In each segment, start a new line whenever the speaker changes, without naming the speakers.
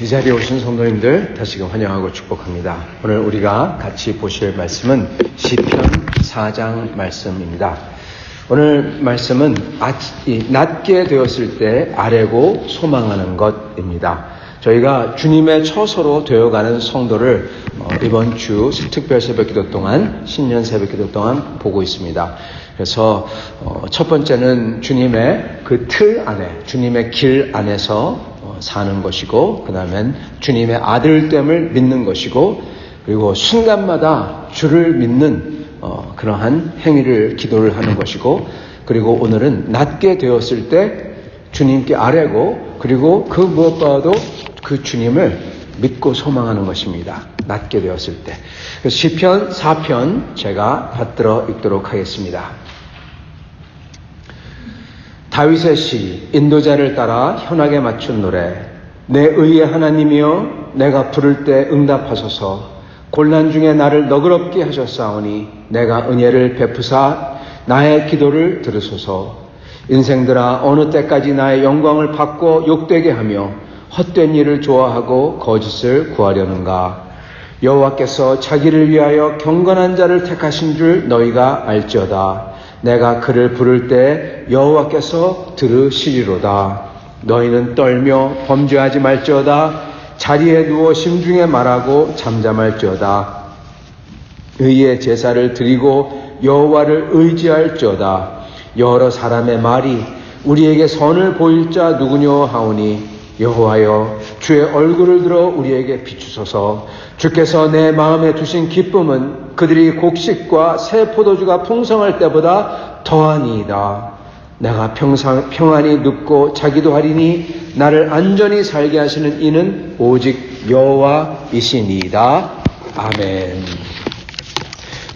이 자리에 오신 성도님들 다시금 환영하고 축복합니다. 오늘 우리가 같이 보실 말씀은 시편 4장 말씀입니다. 오늘 말씀은 낮게 되었을 때 아뢰고 소망하는 것입니다. 저희가 주님의 처소로 되어가는 성도를 이번 주 특별 새벽기도 동안 신년 새벽기도 동안 보고 있습니다. 그래서 첫 번째는 주님의 그 틀 안에, 주님의 길 안에서 사는 것이고, 그 다음엔 주님의 아들됨을 믿는 것이고, 그리고 순간마다 주를 믿는 그러한 행위를 기도를 하는 것이고, 그리고 오늘은 낮게 되었을 때 주님께 아뢰고, 그리고 그 무엇보다도 그 주님을 믿고 소망하는 것입니다. 낮게 되었을 때. 그래서 시편 4편 제가 받들어 읽도록 하겠습니다. 다윗의 시, 인도자를 따라 현악에 맞춘 노래. 내 의의 하나님이여, 내가 부를 때 응답하소서. 곤란 중에 나를 너그럽게 하셨사오니 내가 은혜를 베푸사 나의 기도를 들으소서. 인생들아, 어느 때까지 나의 영광을 받고 욕되게 하며 헛된 일을 좋아하고 거짓을 구하려는가. 여호와께서 자기를 위하여 경건한 자를 택하신 줄 너희가 알지어다. 내가 그를 부를 때 여호와께서 들으시리로다. 너희는 떨며 범죄하지 말지어다. 자리에 누워 심중에 말하고 잠잠할지어다. 의의 제사를 드리고 여호와를 의지할지어다. 여러 사람의 말이 우리에게 선을 보일 자 누구뇨 하오니 여호와여, 주의 얼굴을 들어 우리에게 비추소서. 주께서 내 마음에 두신 기쁨은 그들이 곡식과 새 포도주가 풍성할 때보다 더하니이다. 내가 평안히 눕고 자기도 하리니 나를 안전히 살게 하시는 이는 오직 여호와이시니이다. 아멘.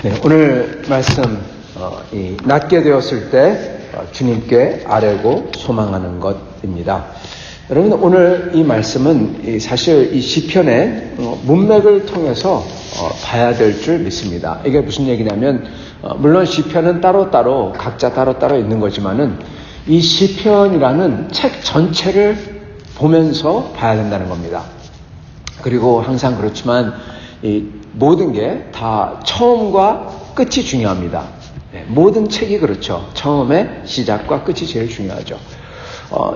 네, 오늘 말씀 낮게 되었을 때 주님께 아뢰고 소망하는 것입니다. 여러분, 오늘 이 말씀은 사실 이 시편의 문맥을 통해서 봐야 될 줄 믿습니다. 이게 무슨 얘기냐면, 물론 시편은 따로따로 각자 따로따로 있는 거지만은 이 시편이라는 책 전체를 보면서 봐야 된다는 겁니다. 그리고 항상 그렇지만 이 모든 게 다 처음과 끝이 중요합니다. 모든 책이 그렇죠. 처음에 시작과 끝이 제일 중요하죠.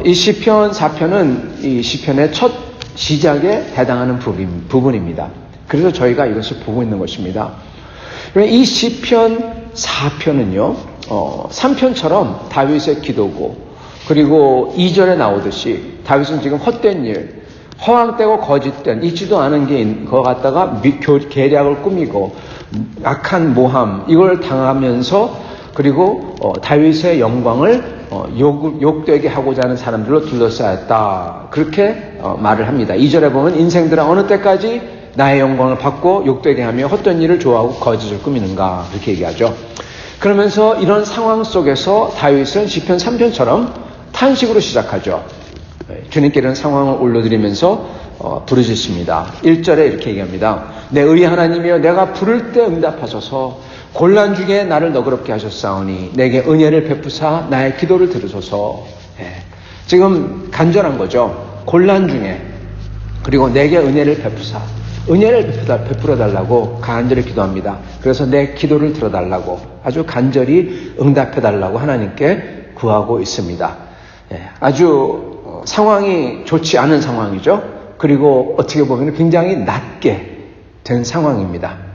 이 시편 4편은 이 시편의 첫 시작에 해당하는 부분입니다. 그래서 저희가 이것을 보고 있는 것입니다. 이 시편 4편은요, 3편처럼 다윗의 기도고, 그리고 2절에 나오듯이 다윗은 지금 헛된 일, 허황되고 거짓된, 있지도 않은 게 거 갖다가 계략을 꾸미고, 악한 모함, 이걸 당하면서, 그리고 다윗의 영광을 욕되게 하고자 하는 사람들로 둘러싸였다. 그렇게 말을 합니다. 2절에 보면 인생들아, 어느 때까지 나의 영광을 받고 욕되게 하며 헛된 일을 좋아하고 거짓을 꾸미는가, 그렇게 얘기하죠. 그러면서 이런 상황 속에서 다윗은 시편 3편처럼 탄식으로 시작하죠. 주님께 이런 상황을 올려드리면서 부르짖습니다. 1절에 이렇게 얘기합니다. 내 의의 하나님이여, 내가 부를 때 응답하소서. 곤란 중에 나를 너그럽게 하셨사오니 내게 은혜를 베푸사 나의 기도를 들으소서. 지금 간절한 거죠. 곤란 중에, 그리고 내게 은혜를 베푸사, 은혜를 베풀어 달라고 간절히 기도합니다. 그래서 내 기도를 들어달라고 아주 간절히 응답해 달라고 하나님께 구하고 있습니다. 아주 상황이 좋지 않은 상황이죠. 그리고 어떻게 보면 굉장히 낮게 된 상황입니다.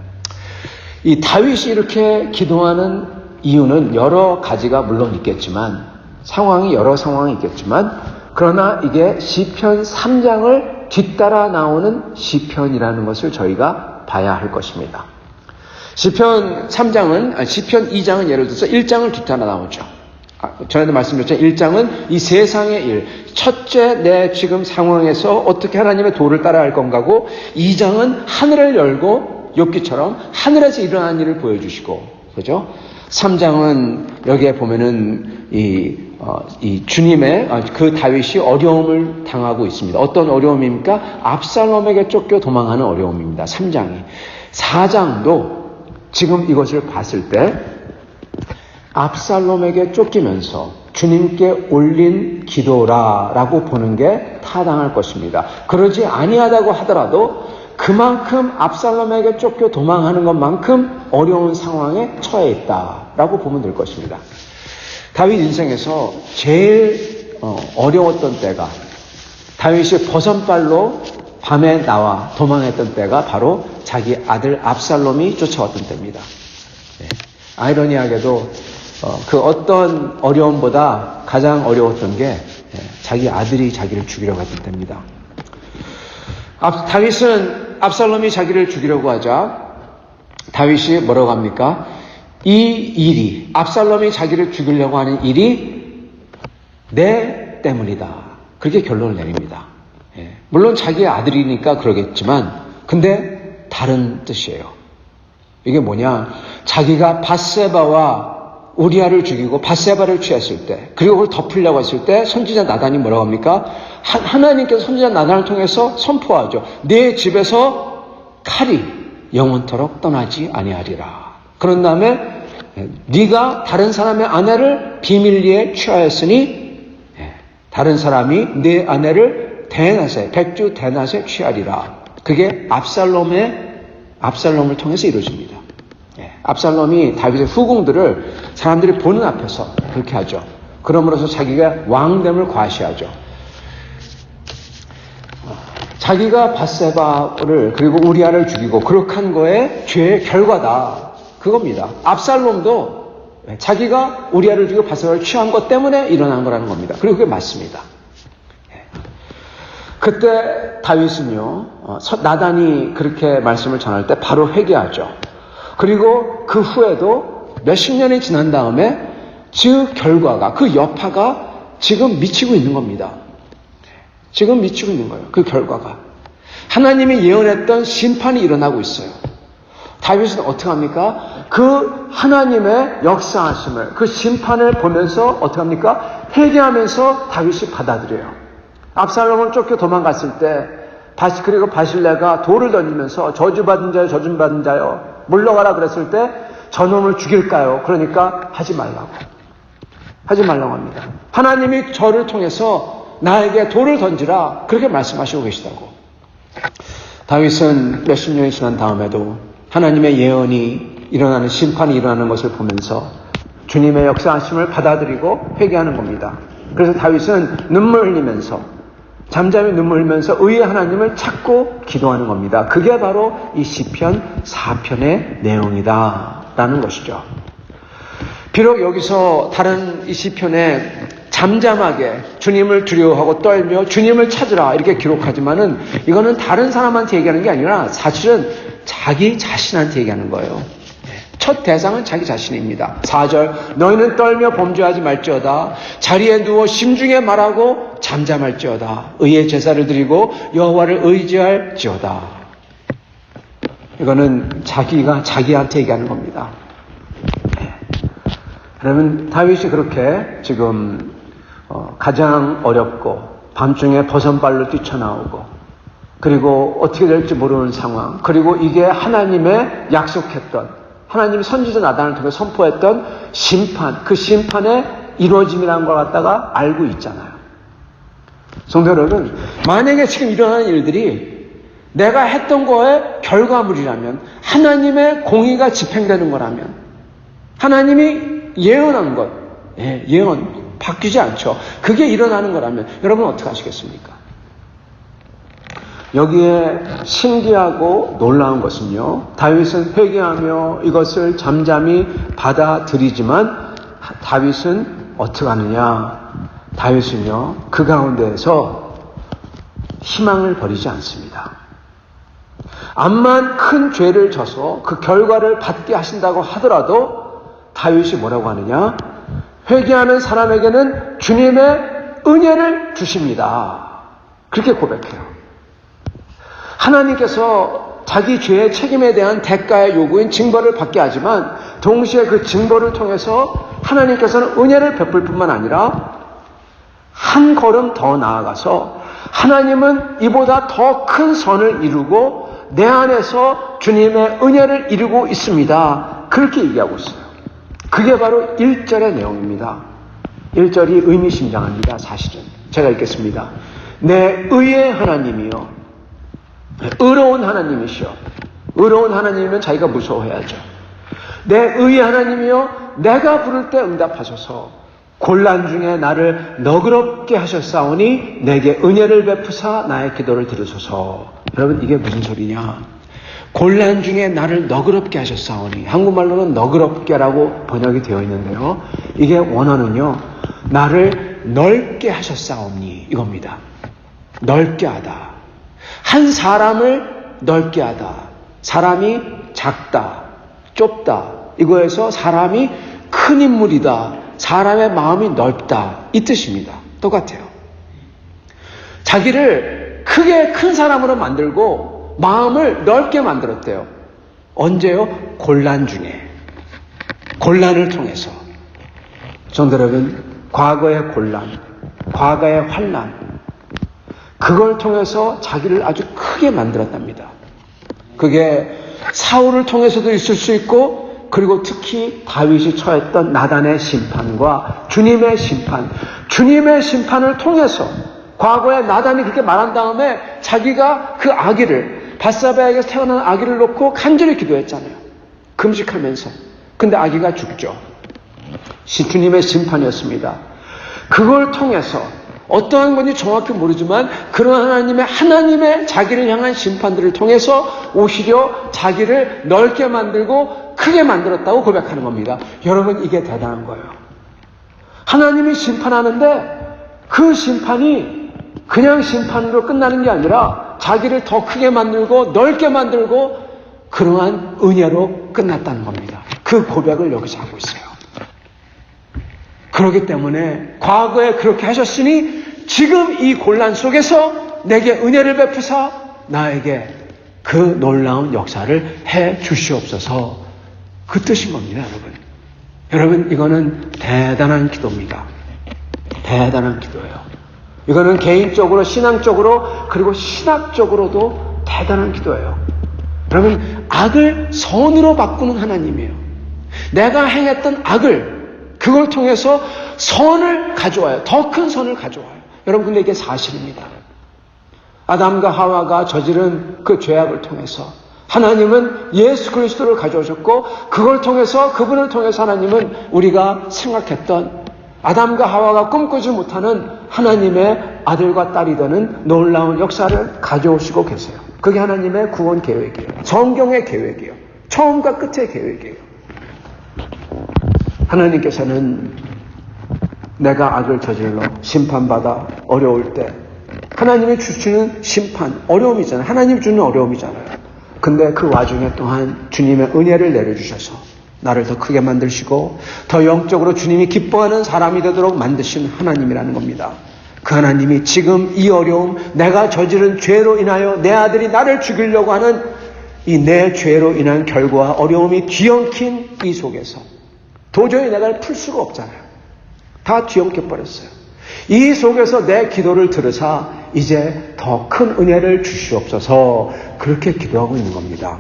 이 다윗이 이렇게 기도하는 이유는 여러 가지가 물론 있겠지만, 여러 상황이 있겠지만, 그러나 이게 시편 3장을 뒤따라 나오는 시편이라는 것을 저희가 봐야 할 것입니다. 시편 2장은 예를 들어서 1장을 뒤따라 나오죠. 전에도 말씀드렸죠. 1장은 이 세상의 일, 첫째 내 지금 상황에서 어떻게 하나님의 도를 따라야 할 건가고, 2장은 하늘을 열고 욥기처럼 하늘에서 일어난 일을 보여주시고, 그죠? 3장은 여기에 보면은 이 주님의 그 다윗이 어려움을 당하고 있습니다. 어떤 어려움입니까? 압살롬에게 쫓겨 도망하는 어려움입니다. 3장이. 4장도 지금 이것을 봤을 때 압살롬에게 쫓기면서 주님께 올린 기도라라고 보는 게 타당할 것입니다. 그러지 아니하다고 하더라도 그만큼 압살롬에게 쫓겨 도망하는 것만큼 어려운 상황에 처해 있다라고 보면 될 것입니다. 다윗 인생에서 제일 어려웠던 때가, 다윗이 버선발로 밤에 나와 도망했던 때가 바로 자기 아들 압살롬이 쫓아왔던 때입니다. 아이러니하게도 그 어떤 어려움보다 가장 어려웠던 게 자기 아들이 자기를 죽이려고 했던 때입니다. 다윗은 압살롬이 자기를 죽이려고 하자 다윗이 뭐라고 합니까? 이 일이, 압살롬이 자기를 죽이려고 하는 일이 내 때문이다. 그렇게 결론을 내립니다. 물론 자기의 아들이니까 그러겠지만 근데 다른 뜻이에요. 이게 뭐냐? 자기가 밧세바와 우리아를 죽이고 밧세바를 취했을 때, 그리고 그걸 덮으려고 했을 때 선지자 나단이 뭐라고 합니까? 하나님께서 선지자 나단을 통해서 선포하죠. 네 집에서 칼이 영원토록 떠나지 아니하리라. 그런 다음에 네가 다른 사람의 아내를 비밀리에 취하였으니 다른 사람이 네 아내를 대낮에, 백주 대낮에 취하리라. 그게 압살롬을 통해서 이루어집니다. 압살롬이 다윗의 후궁들을 사람들이 보는 앞에서 그렇게 하죠. 그러므로서 자기가 왕됨을 과시하죠. 자기가 밧세바를 그리고 우리아를 죽이고 그렇게 한 거에 죄의 결과다. 그겁니다. 압살롬도 자기가 우리아를 죽이고 밧세바를 취한 것 때문에 일어난 거라는 겁니다. 그리고 그게 맞습니다. 그때 다윗은요, 나단이 그렇게 말씀을 전할 때 바로 회개하죠. 그리고 그 후에도 몇십 년이 지난 다음에 그 결과가, 그 여파가 지금 미치고 있는 겁니다. 지금 미치고 있는 거예요. 그 결과가. 하나님이 예언했던 심판이 일어나고 있어요. 다윗은 어떻게 합니까? 그 하나님의 역사하심을, 그 심판을 보면서 어떻게 합니까? 회개하면서 다윗이 받아들여요. 압살롬을 쫓겨 도망갔을 때, 그리고 바실레가 돌을 던지면서 저주받은 자여, 저주받은 자여, 물러가라 그랬을 때, 저놈을 죽일까요? 그러니까 하지 말라고. 하지 말라고 합니다. 하나님이 저를 통해서 나에게 돌을 던지라. 그렇게 말씀하시고 계시다고. 다윗은 몇십 년이 지난 다음에도 하나님의 예언이 일어나는, 심판이 일어나는 것을 보면서 주님의 역사하심을 받아들이고 회개하는 겁니다. 그래서 다윗은 눈물 흘리면서, 잠잠히 눈물 흘리면서 의의 하나님을 찾고 기도하는 겁니다. 그게 바로 이 시편 4편의 내용이다 라는 것이죠. 비록 여기서 다른 이 시편에 잠잠하게 주님을 두려워하고 떨며 주님을 찾으라 이렇게 기록하지만은 이거는 다른 사람한테 얘기하는 게 아니라 사실은 자기 자신한테 얘기하는 거예요. 첫 대상은 자기 자신입니다. 4절, 너희는 떨며 범죄하지 말지어다. 자리에 누워 심중에 말하고 잠잠할지어다. 의의 제사를 드리고 여호와를 의지할지어다. 이거는 자기가 자기한테 얘기하는 겁니다. 그러면 다윗이 그렇게 지금 가장 어렵고 밤중에 버선발로 뛰쳐나오고 그리고 어떻게 될지 모르는 상황, 그리고 이게 하나님의 약속했던, 하나님이 선지자 나단을 통해 선포했던 심판, 그 심판의 이루어짐이라는 걸 갖다가 알고 있잖아요. 성도 여러분, 만약에 지금 일어나는 일들이 내가 했던 거의 결과물이라면, 하나님의 공의가 집행되는 거라면, 하나님이 예언한 것, 예언 바뀌지 않죠. 그게 일어나는 거라면 여러분 어떻게 하시겠습니까? 여기에 신기하고 놀라운 것은요, 다윗은 회개하며 이것을 잠잠히 받아들이지만 다윗은 어떻게 하느냐? 다윗은요, 그 가운데에서 희망을 버리지 않습니다. 암만 큰 죄를 져서 그 결과를 받게 하신다고 하더라도 다윗이 뭐라고 하느냐? 회개하는 사람에게는 주님의 은혜를 주십니다. 그렇게 고백해요. 하나님께서 자기 죄의 책임에 대한 대가의 요구인 징벌을 받게 하지만 동시에 그 징벌을 통해서 하나님께서는 은혜를 베풀 뿐만 아니라 한 걸음 더 나아가서 하나님은 이보다 더 큰 선을 이루고 내 안에서 주님의 은혜를 이루고 있습니다. 그렇게 얘기하고 있어요. 그게 바로 1절의 내용입니다. 1절이 의미심장합니다. 사실은 제가 읽겠습니다. 내 의의 하나님이요, 의로운 하나님이시여. 의로운 하나님이면 자기가 무서워해야죠. 내 의의 하나님이여, 내가 부를 때 응답하소서. 곤란 중에 나를 너그럽게 하셨사오니 내게 은혜를 베푸사 나의 기도를 들으소서. 여러분, 이게 무슨 소리냐? 곤란 중에 나를 너그럽게 하셨사오니, 한국말로는 너그럽게라고 번역이 되어 있는데요, 이게 원어는요, 나를 넓게 하셨사오니 이겁니다. 넓게 하다. 한 사람을 넓게 하다. 사람이 작다, 좁다, 이거에서 사람이 큰 인물이다, 사람의 마음이 넓다, 이 뜻입니다. 똑같아요. 자기를 크게 큰 사람으로 만들고 마음을 넓게 만들었대요. 언제요? 곤란 중에. 곤란을 통해서. 성도 여러분, 과거의 곤란, 과거의 환난, 그걸 통해서 자기를 아주 크게 만들었답니다. 그게 사울을 통해서도 있을 수 있고, 그리고 특히 다윗이 처했던 나단의 심판과 주님의 심판, 주님의 심판을 통해서 과거에 나단이 그렇게 말한 다음에 자기가 그 아기를, 밧사바에게서 태어난 아기를 놓고 간절히 기도했잖아요. 금식하면서. 근데 아기가 죽죠. 주님의 심판이었습니다. 그걸 통해서 어떠한 건지 정확히 모르지만 그런 하나님의 자기를 향한 심판들을 통해서 오히려 자기를 넓게 만들고 크게 만들었다고 고백하는 겁니다. 여러분, 이게 대단한 거예요. 하나님이 심판하는데 그 심판이 그냥 심판으로 끝나는 게 아니라 자기를 더 크게 만들고 넓게 만들고 그러한 은혜로 끝났다는 겁니다. 그 고백을 여기서 하고 있어요. 그렇기 때문에 과거에 그렇게 하셨으니 지금 이 곤란 속에서 내게 은혜를 베푸사 나에게 그 놀라운 역사를 해 주시옵소서, 그 뜻인 겁니다. 여러분, 이거는 대단한 기도입니다. 대단한 기도예요. 이거는 개인적으로, 신앙적으로, 그리고 신학적으로도 대단한 기도예요. 여러분, 악을 선으로 바꾸는 하나님이에요. 내가 행했던 악을, 그걸 통해서 선을 가져와요. 더 큰 선을 가져와요. 여러분, 근데 이게 사실입니다. 아담과 하와가 저지른 그 죄악을 통해서 하나님은 예수 그리스도를 가져오셨고, 그걸 통해서, 그분을 통해서 하나님은 우리가 생각했던 아담과 하와가 꿈꾸지 못하는 하나님의 아들과 딸이 되는 놀라운 역사를 가져오시고 계세요. 그게 하나님의 구원 계획이에요. 성경의 계획이에요. 처음과 끝의 계획이에요. 하나님께서는 내가 악을 저질러 심판받아 어려울 때 하나님이 주시는 심판, 어려움이잖아요. 하나님이 주는 어려움이잖아요. 근데 그 와중에 또한 주님의 은혜를 내려주셔서 나를 더 크게 만드시고 더 영적으로 주님이 기뻐하는 사람이 되도록 만드신 하나님이라는 겁니다. 그 하나님이 지금 이 어려움, 내가 저지른 죄로 인하여 내 아들이 나를 죽이려고 하는 이 내 죄로 인한 결과와 어려움이 뒤엉킨 이 속에서 도저히 내가 풀 수가 없잖아요. 다 뒤엉켜 버렸어요. 이 속에서 내 기도를 들으사 이제 더 큰 은혜를 주시옵소서, 그렇게 기도하고 있는 겁니다.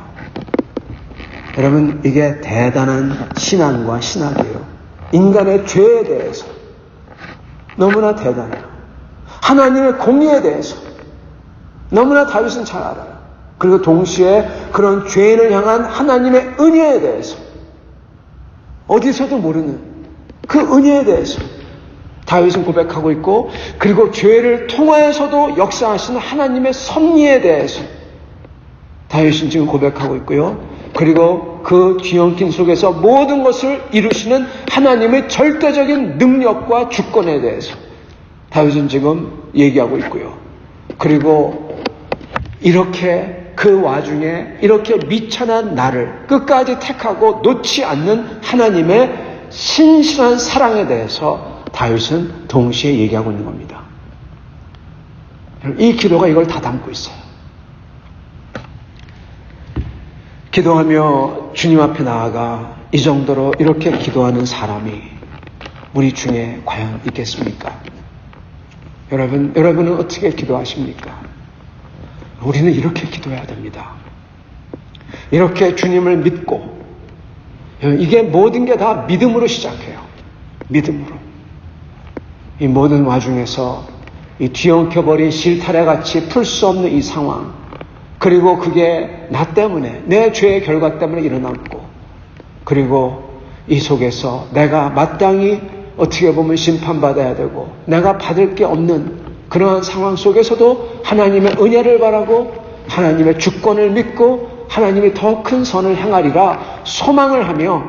여러분, 이게 대단한 신앙과 신학이에요. 인간의 죄에 대해서 너무나 대단해요. 하나님의 공의에 대해서 너무나 다윗은 잘 알아요. 그리고 동시에 그런 죄인을 향한 하나님의 은혜에 대해서, 어디서도 모르는 그 은혜에 대해서 다윗은 고백하고 있고, 그리고 죄를 통하여서도 역사하시는 하나님의 섭리에 대해서 다윗은 지금 고백하고 있고요. 그리고 그 뒤엉킨 속에서 모든 것을 이루시는 하나님의 절대적인 능력과 주권에 대해서 다윗은 지금 얘기하고 있고요. 그리고 이렇게 그 와중에 이렇게 미천한 나를 끝까지 택하고 놓지 않는 하나님의 신실한 사랑에 대해서 다윗은 동시에 얘기하고 있는 겁니다. 이 기도가 이걸 다 담고 있어요. 기도하며 주님 앞에 나아가 이 정도로 이렇게 기도하는 사람이 우리 중에 과연 있겠습니까? 여러분은 어떻게 기도하십니까? 우리는 이렇게 기도해야 됩니다. 이렇게 주님을 믿고, 이게 모든 게 다 믿음으로 시작해요. 믿음으로. 이 모든 와중에서 이 뒤엉켜버린 실타래같이 풀 수 없는 이 상황, 그리고 그게 나 때문에, 내 죄의 결과 때문에 일어났고, 그리고 이 속에서 내가 마땅히 어떻게 보면 심판받아야 되고 내가 받을 게 없는 그러한 상황 속에서도 하나님의 은혜를 바라고 하나님의 주권을 믿고 하나님이 더 큰 선을 행하리라 소망을 하며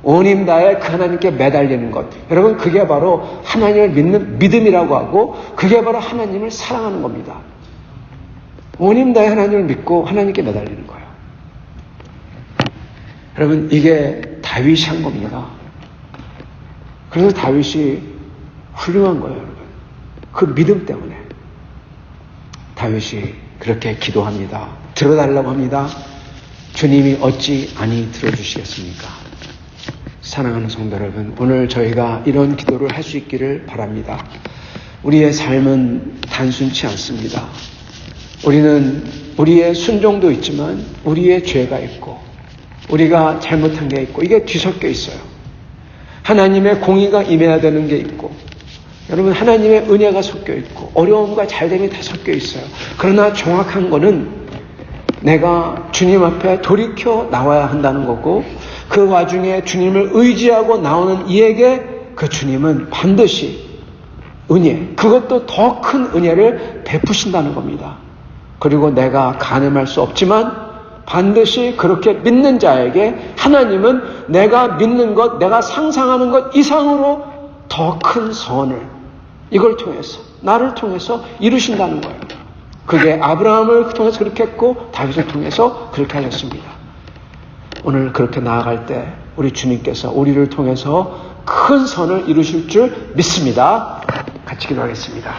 온 힘 다해 그 하나님께 매달리는 것, 여러분 그게 바로 하나님을 믿는 믿음이라고 하고 그게 바로 하나님을 사랑하는 겁니다. 온 힘 다해 하나님을 믿고 하나님께 매달리는 거예요. 여러분 이게 다윗이 한 겁니다. 그래서 다윗이 훌륭한 거예요, 여러분. 그 믿음 때문에 다윗이 그렇게 기도합니다. 들어달라고 합니다. 주님이 어찌 아니 들어주시겠습니까? 사랑하는 성도 여러분, 오늘 저희가 이런 기도를 할 수 있기를 바랍니다. 우리의 삶은 단순치 않습니다. 우리는 우리의 순종도 있지만 우리의 죄가 있고 우리가 잘못한 게 있고 이게 뒤섞여 있어요. 하나님의 공의가 임해야 되는 게 있고 여러분 하나님의 은혜가 섞여 있고 어려움과 잘됨이 다 섞여 있어요. 그러나 정확한 거는 내가 주님 앞에 돌이켜 나와야 한다는 거고 그 와중에 주님을 의지하고 나오는 이에게 그 주님은 반드시 은혜, 그것도 더 큰 은혜를 베푸신다는 겁니다. 그리고 내가 가늠할 수 없지만 반드시 그렇게 믿는 자에게 하나님은 내가 믿는 것, 내가 상상하는 것 이상으로 더 큰 선을 이걸 통해서, 나를 통해서 이루신다는 거예요. 그게 아브라함을 통해서 그렇게 했고 다윗을 통해서 그렇게 하셨습니다. 오늘 그렇게 나아갈 때 우리 주님께서 우리를 통해서 큰 선을 이루실 줄 믿습니다. 같이 기도하겠습니다.